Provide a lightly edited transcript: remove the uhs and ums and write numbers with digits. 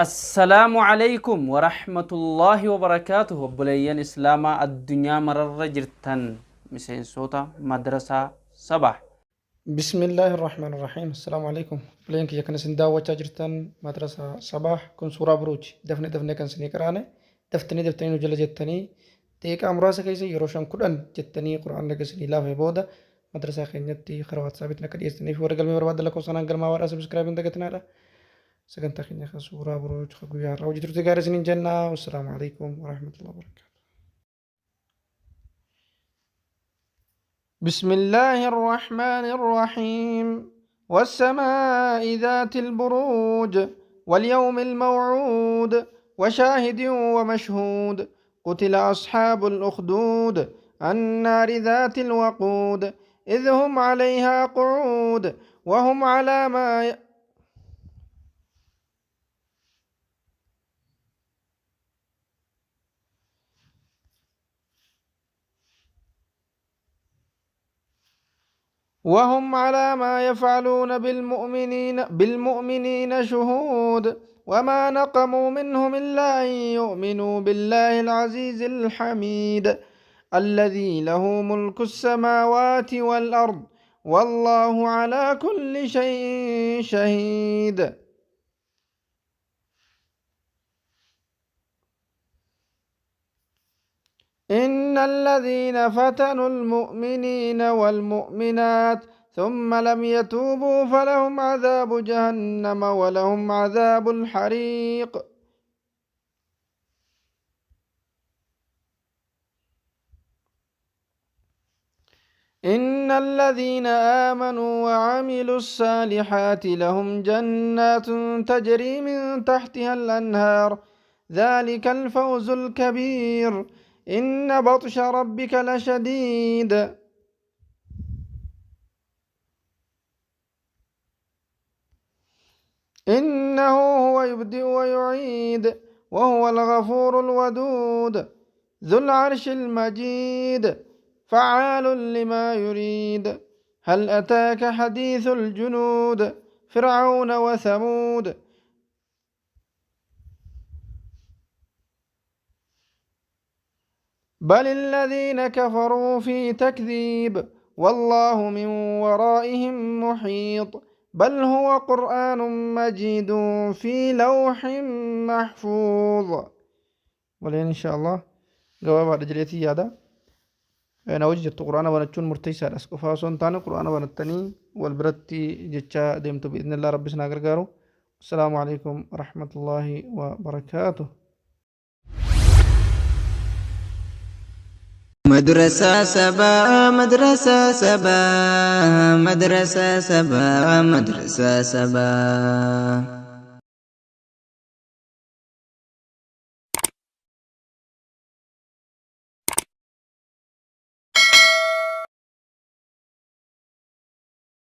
السلام عليكم ورحمة الله وبركاته. بليان إسلام الدنيا مرر جرتن مسين صوتا مدرسة صباح. بسم الله الرحمن الرحيم. السلام عليكم. بلينك يا كنس داوة جرتن مدرسة صباح كن سورة بروج دفن كان سني كرانة دفتني نجلة جتني تيك أمراسة كيسي يروشان كلن جتني قرآن لك سني لا في بودا مدرسة خينيتي خروات ثابتنا كديستني في ورقل مبرباد لكو سنان قل ما ورا سبسكرايب انت قتنا لا سكن تخيني سورة بروج خقويا روجي ترتي سنين جنة. والسلام عليكم ورحمة الله وبركاته. بسم الله الرحمن الرحيم. والسماء ذات البروج واليوم الموعود وشاهد ومشهود قتل أصحاب الأخدود النار ذات الوقود إذ هم عليها قعود وهم على ما يفعلون بالمؤمنين شهود وما نقموا منهم إلا أن يؤمنوا بالله العزيز الحميد الذي له ملك السماوات والأرض والله على كل شيء شهيد. إن الذين فتنوا المؤمنين والمؤمنات ثم لم يتوبوا فلهم عذاب جهنم ولهم عذاب الحريق. إن الذين آمنوا وعملوا الصالحات لهم جنات تجري من تحتها الأنهار ذلك الفوز الكبير. إن بطش ربك لشديد إنه هو يبدئ ويعيد وهو الغفور الودود ذو العرش المجيد فعال لما يريد. هل أتاك حديث الجنود فرعون وثمود بل الذين كفروا في تكذيب والله من ورائهم محيط بل هو قرآن مجيد في لوح محفوظ. ولين إن شاء الله جواب هذا جليتي هذا أنا وجدت القرآن ونتشون مرتيسا أسقفا سنتان القرآن ونتني والبرتي جتشا ديمتو بإذن الله رب سناقر قارو. السلام عليكم ورحمة الله وبركاته. مدرسة سبا مدرسة سبا مدرسة سبا مدرسة سبا